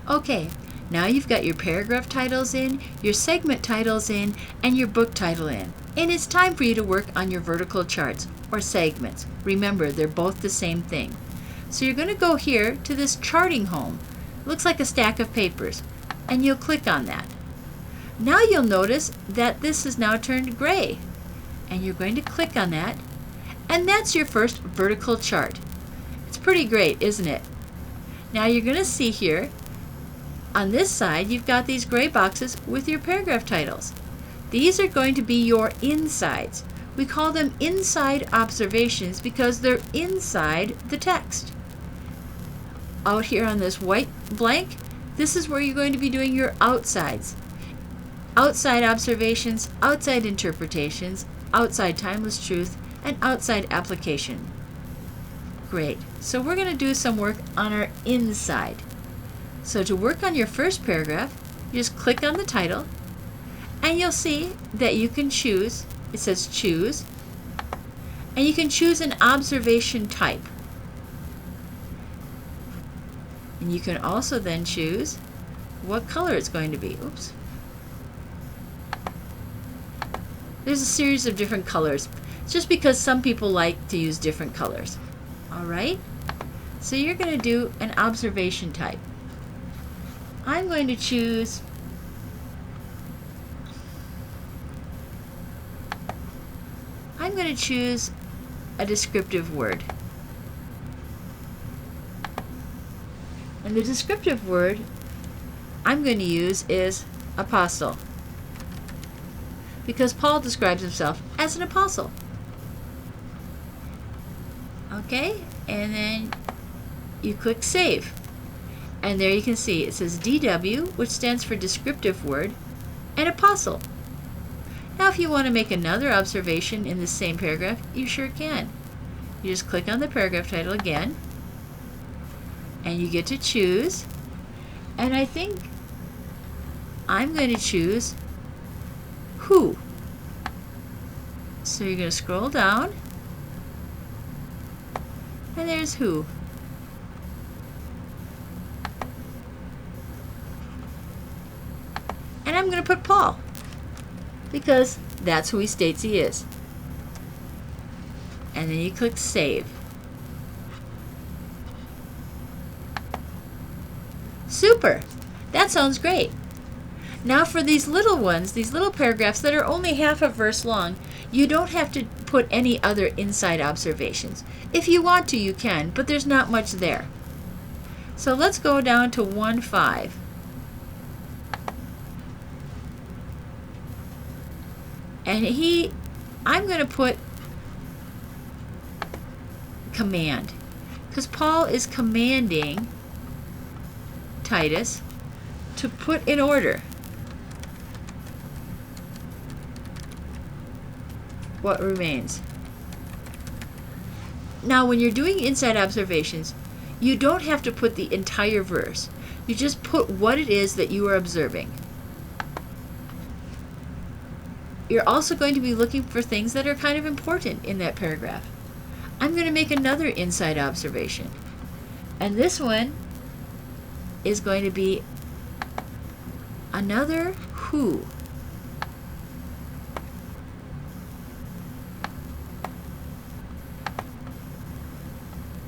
Okay, now you've got your paragraph titles in, your segment titles in, and your book title in. And it's time for you to work on your vertical charts, or segments. Remember, they're both the same thing. So you're going to go here to this charting home. It looks like a stack of papers, and you'll click on that. Now you'll notice that this is now turned gray, and you're going to click on that, and that's your first vertical chart. It's pretty great, isn't it? Now you're going to see here, on this side, you've got these gray boxes with your paragraph titles. These are going to be your insides. We call them inside observations because they're inside the text. Out here on this white blank, this is where you're going to be doing your outsides. Outside observations, outside interpretations, outside timeless truth, and outside application. Great. So we're going to do some work on our inside. So to work on your first paragraph, you just click on the title, and you'll see that you can choose, it says choose, and you can choose an observation type. And you can also then choose what color it's going to be. Oops. There's a series of different colors, just because some people like to use different colors. All right? So you're going to do an observation type. I'm going to choose a descriptive word. And the descriptive word I'm going to use is apostle, because Paul describes himself as an apostle. Okay, and then you click Save. And there you can see it says DW, which stands for descriptive word, and apostle. Now if you want to make another observation in the same paragraph, you sure can. You just click on the paragraph title again, and you get to choose. And I think I'm going to choose who. So you're going to scroll down, and there's who. And I'm going to put Paul, because that's who he states he is. And then you click Save. Super! That sounds great. Now for these little ones, these little paragraphs that are only half a verse long, you don't have to put any other inside observations. If you want to, you can, but there's not much there. So let's go down to 1:5. And I'm going to put command, because Paul is commanding Titus to put in order what remains. Now when you're doing inside observations, you don't have to put the entire verse. You just put what it is that you are observing. You're also going to be looking for things that are kind of important in that paragraph. I'm going to make another inside observation. And this one is going to be another who.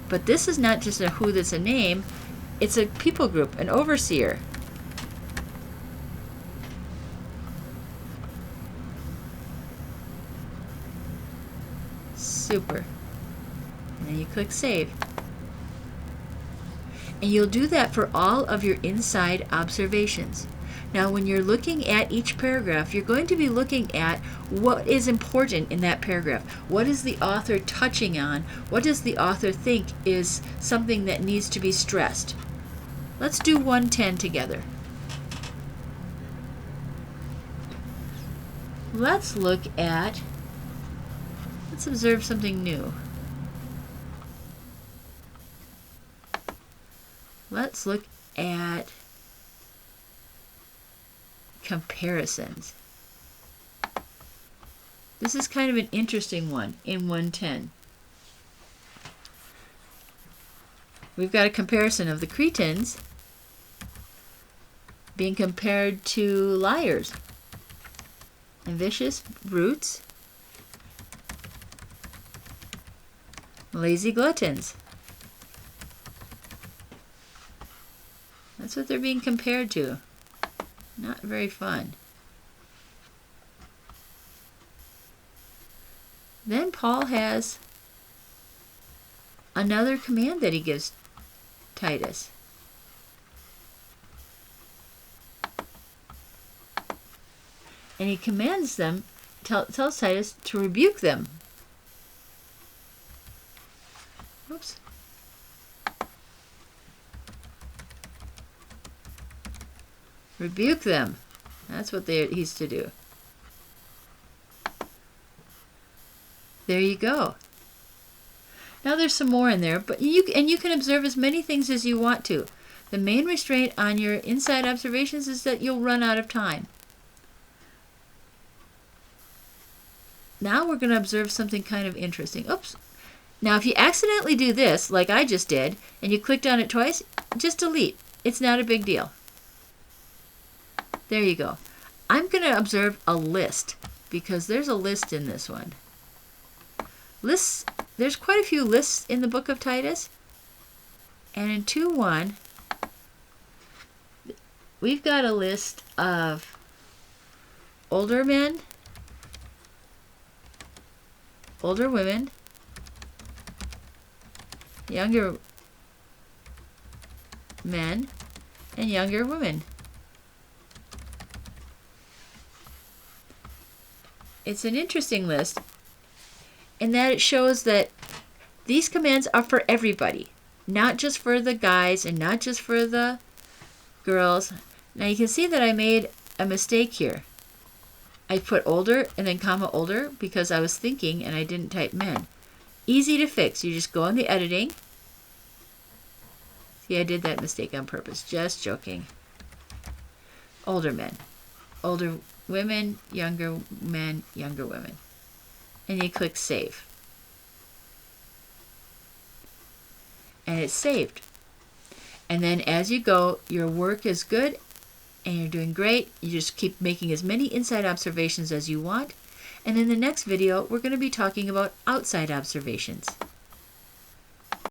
But this is not just a who that's a name, it's a people group, an overseer. Super. And then you click Save. And you'll do that for all of your inside observations. Now when you're looking at each paragraph, you're going to be looking at what is important in that paragraph. What is the author touching on? What does the author think is something that needs to be stressed? Let's do 1:10 together. Let's observe something new. Let's look at comparisons. This is kind of an interesting one in 1:10. We've got a comparison of the Cretans being compared to liars and vicious brutes, lazy gluttons. That's what they're being compared to. Not very fun. Then Paul has another command that he gives Titus. And he commands them, tells Titus to rebuke them. Oops. Rebuke them. That's what he's to do. There you go. Now there's some more in there, but you can observe as many things as you want to. The main restraint on your inside observations is that you'll run out of time. Now we're going to observe something kind of interesting. Oops. Now if you accidentally do this, like I just did, and you clicked on it twice, just delete. It's not a big deal. There you go. I'm going to observe a list, because there's a list in this one. Lists, there's quite a few lists in the book of Titus. And in 2:1, we've got a list of older men, older women, younger men, and younger women. It's an interesting list in that it shows that these commands are for everybody, not just for the guys and not just for the girls. Now you can see that I made a mistake here. I put older and then comma older because I was thinking and I didn't type men. Easy to fix. You just go in the editing. See, I did that mistake on purpose. Just joking. Older men. Older women, younger men, younger women. And you click Save. And it's saved. And then as you go, your work is good and you're doing great. You just keep making as many inside observations as you want. And in the next video, we're going to be talking about outside observations.